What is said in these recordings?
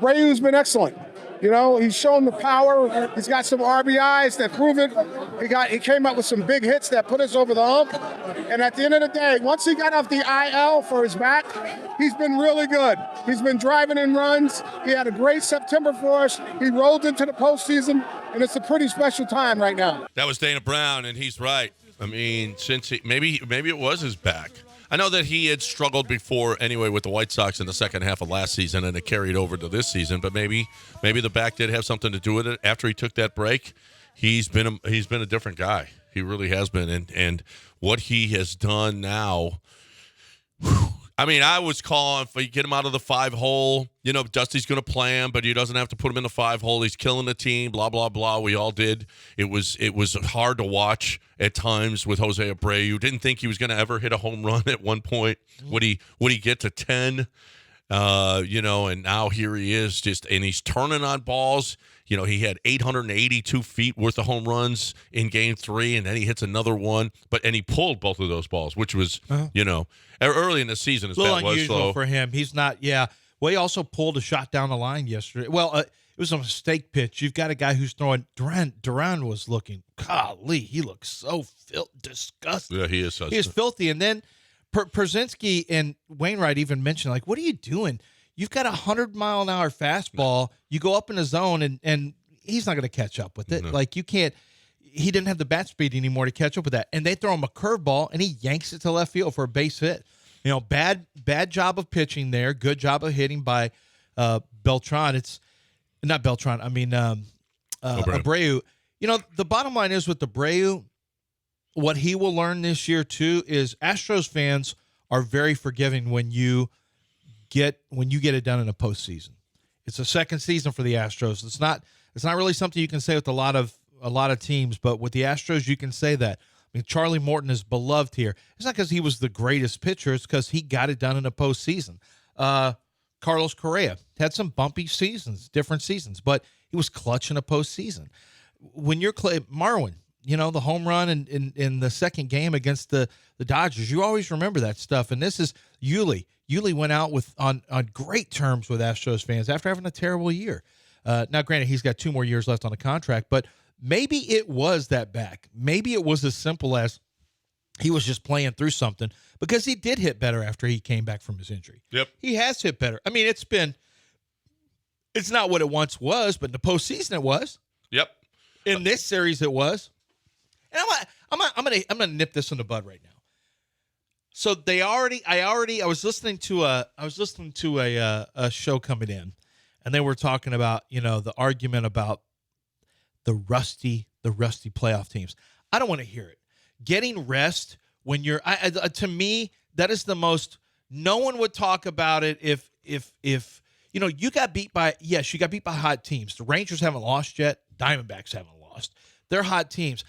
Abreu's been excellent. You know, he's shown the power. He's got some RBIs that prove it. He came up with some big hits that put us over the hump. And at the end of the day, once he got off the IL for his back, he's been really good. He's been driving in runs. He had a great September for us. He rolled into the postseason, and it's a pretty special time right now. That was Dana Brown, and he's right. I mean, since maybe it was his back. I know that he had struggled before anyway with the White Sox in the second half of last season, and it carried over to this season. But maybe the back did have something to do with it. After he took that break, he's been a different guy. He really has been, and what he has done now. Whew, I mean, I was calling for you get him out of the 5-hole. You know, Dusty's going to play him, but he doesn't have to put him in the 5-hole. He's killing the team. Blah blah blah. We all did. It was hard to watch at times with José Abreu. Didn't think he was going to ever hit a home run at one point. Would he get to 10? You know, and now here he is, and he's turning on balls. You know, he had 882 feet worth of home runs in Game 3, and then he hits another one. And he pulled both of those balls, which was, you know, early in the season. As a little that was, unusual for him. He's not, Well, he also pulled a shot down the line yesterday. Well, it was a mistake pitch. You've got a guy who's throwing. Duran was looking, golly, he looks so disgusting. Yeah, he is. He is filthy. And then Przinsky and Wainwright even mentioned, like, what are you doing? You've got a 100-mile-an-hour fastball. You go up in the zone, and he's not going to catch up with it. No. Like, you can't. He didn't have the bat speed anymore to catch up with that. And they throw him a curveball, and he yanks it to left field for a base hit. You know, bad job of pitching there. Good job of hitting by Beltran. It's not Beltran. I mean Abreu. You know, the bottom line is with Abreu, what he will learn this year too is Astros fans are very forgiving when you get it done in a postseason. It's a second season for the Astros. It's not really something you can say with a lot of teams, but with the Astros you can say that. I mean, Charlie Morton is beloved here. It's not because he was the greatest pitcher. It's because he got it done in a postseason. Carlos Correa had some bumpy seasons, different seasons, but he was clutch in a postseason. When you're Marwin, you know, the home run in the second game against the Dodgers, you always remember that stuff. And this is Yuli. Yuli went out on great terms with Astros fans after having a terrible year. Now, granted, he's got 2 more years left on the contract, but maybe it was that back. Maybe it was as simple as he was just playing through something because he did hit better after he came back from his injury. Yep. He has hit better. I mean, it's not what it once was, but in the postseason it was. Yep. In this series it was. And I'm gonna nip this in the bud right now. So I was listening to a show coming in, and they were talking about, you know, the argument about the rusty playoff teams. I don't want to hear it. Getting rest when you're to me, that is the most. No one would talk about it if you know you got beat by hot teams. The Rangers haven't lost yet. Diamondbacks haven't lost. They're hot teams.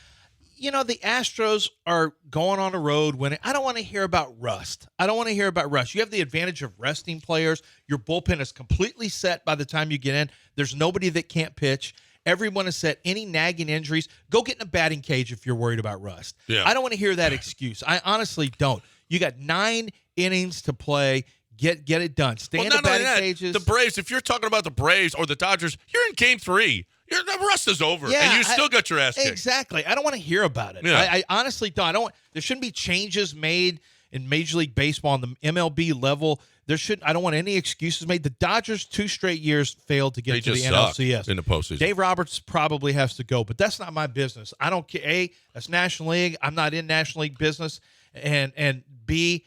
You know, the Astros are going on a road winning. I don't want to hear about rust. You have the advantage of resting players. Your bullpen is completely set by the time you get in. There's nobody that can't pitch. Everyone is set. Any nagging injuries, go get in a batting cage if you're worried about rust. Yeah. I don't want to hear that excuse. I honestly don't. You got 9 innings to play. Get it done. Stay in the batting cages. The Braves, if you're talking about the Braves or the Dodgers, you're in Game 3. The rust is over, and you still got your ass kicked. Exactly. I don't want to hear about it. Yeah. I honestly don't. There shouldn't be changes made in Major League Baseball on the MLB level. I don't want any excuses made. The Dodgers 2 straight years failed to get to the NLCS in the postseason. Dave Roberts probably has to go, but that's not my business. I don't care. That's National League. I'm not in National League business, and B,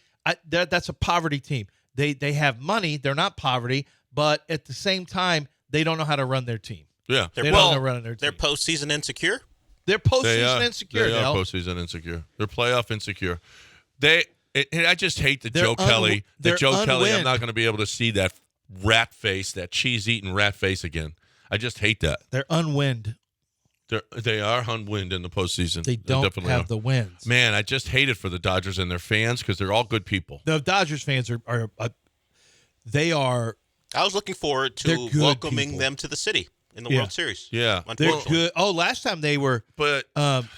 that's a poverty team. They have money. They're not poverty, but at the same time, they don't know how to run their team. Yeah, they don't know how to run their team. They're postseason insecure. They're postseason insecure. They are postseason insecure. They're playoff insecure. I just hate that Joe Kelly. I'm not going to be able to see that rat face, that cheese-eating rat face again. I just hate that. They're unwind. They are unwind in the postseason. They don't have the wins. Man, I just hate it for the Dodgers and their fans because they're all good people. The Dodgers fans are they are. I was looking forward to welcoming them to the city in the World Series. Yeah, they're good. Oh, last time they were. But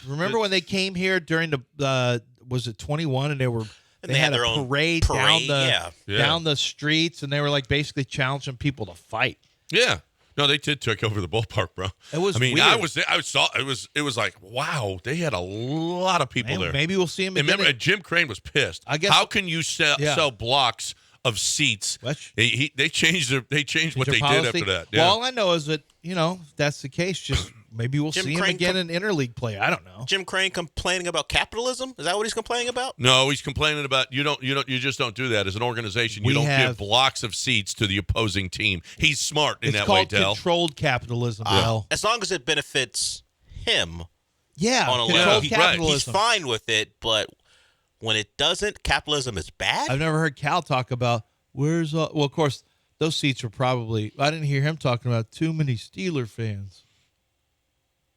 remember when they came here during the was it 21 and they had a parade down the streets and they were like basically challenging people to fight. Yeah. No, they did take over the ballpark, bro. It was I mean, weird. I saw it was like, wow, they had a lot of people there. Maybe we'll see him again. Remember, Jim Crane was pissed. I guess. How can you sell blocks of seats? They changed what they did after that. Yeah. Well, all I know is that, if that's the case, just maybe we'll see him again in interleague play. I don't know. Jim Crane complaining about capitalism? Is that what he's complaining about? No, he's complaining about you just don't do that as an organization. You don't give blocks of seats to the opposing team. He's smart in that way, Del. It's called controlled capitalism, Del. As long as it benefits him. Yeah, on a controlled level. capitalism. He's fine with it, but when it doesn't, capitalism is bad. I've never heard Cal talk about well, of course, those seats are probably. I didn't hear him talking about too many Steeler fans.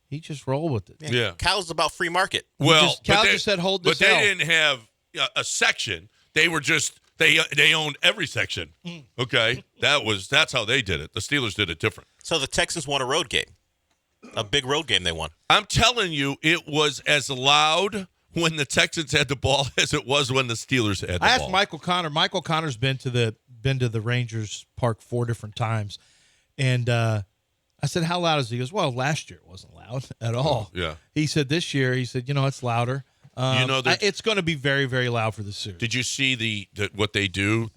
He just rolled with it. Yeah. Cal's about free market. Well, Cal just said hold this. But they didn't have a section. They were just they owned every section. Okay, that's how they did it. The Steelers did it different. So the Texans won a road game, a big road game they won. I'm telling you, it was as loud when the Texans had the ball as it was when the Steelers had the ball. I asked Michael Connor. Michael Connor's been to the Rangers Park 4 different times, and I said, "How loud is it?" He goes, "Well, last year it wasn't loud at all." Yeah. He said this year, it's louder. It's going to be very, very loud for the series. Did you see what they do?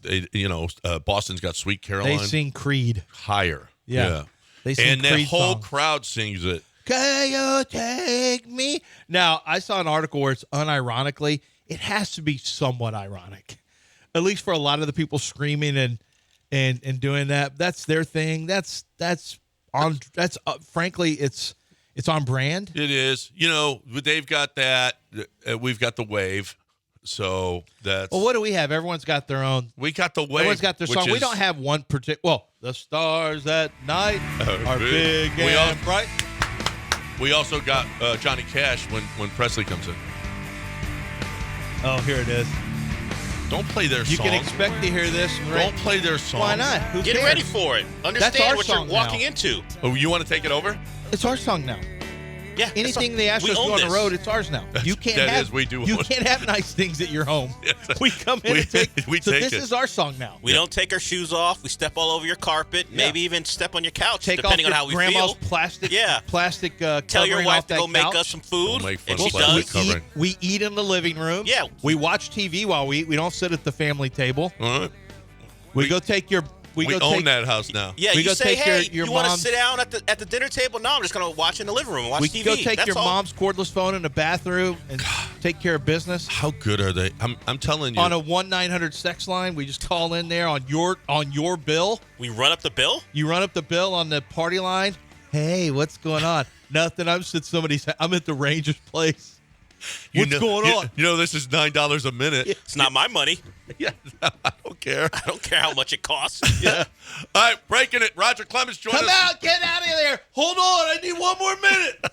Boston's got Sweet Caroline. They sing Creed higher. Yeah. They sing and Creed the whole songs. crowd sings it. Can you take me? Now, I saw an article where it's unironically, it has to be somewhat ironic, at least for a lot of the people screaming and doing that. That's their thing. Frankly, it's on brand. It is. They've got that. We've got the wave. So that's. Well, what do we have? Everyone's got their own. We got the wave. Everyone's got their song. We don't have one particular. Well, the stars at night are big and bright. We also got Johnny Cash when Presley comes in. Oh, here it is. Don't play their song. You can expect to hear this. Don't play their song. Why not? Who Get cares? ready for it. Understand what you're walking into. Oh, you want to take it over? It's our song now. Yeah. Anything the Astros do on the road, it's ours now. You can't have nice things at your home. We come in and take it. This is our song now. We don't take our shoes off. We step all over your carpet. Maybe even step on your couch, depending on how we grandma's feel. Plastic Tell your wife to go make couch. us some food, and she does. does. We eat in the living room. Yeah. We watch TV while we eat. We don't sit at the family table. All right. We go take your. We own that house now. Yeah, we you go say, take hey, your you want to mom's- sit down at the dinner table? No, I'm just going to watch in the living room and watch TV. We go take That's your all. mom's cordless phone in the bathroom and take care of business. How good are they? I'm telling you. On a 1-900 line, we just call in there on your bill. We run up the bill? You run up the bill on the party line. Hey, what's going on? Nothing. I'm at the Rangers place. What's going on? This is $9 a minute. It's not my money. Yeah, I don't care. I don't care how much it costs. Yeah. All right, breaking it. Roger Clemens join us. Come out. Get out of there. Hold on. I need one more minute.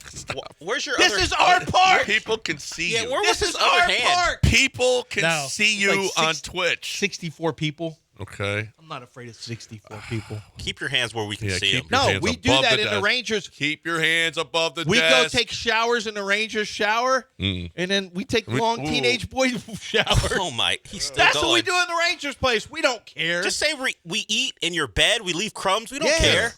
Where's your This other... is our park. People can see Yeah, you. where was This his is other our hand? park. People can No, see you like on Twitch. 64 people. Okay. I'm not afraid of 64 people. Keep your hands where we can see them. Your No, hands we do above that the in the desk. Rangers. Keep your hands above the We desk. go take showers in the Rangers shower, and then we take long teenage boy showers. Oh, my. He's still That's going. what we do in the Rangers place. We don't care. Just say we eat in your bed. We leave crumbs. We don't Yeah. care.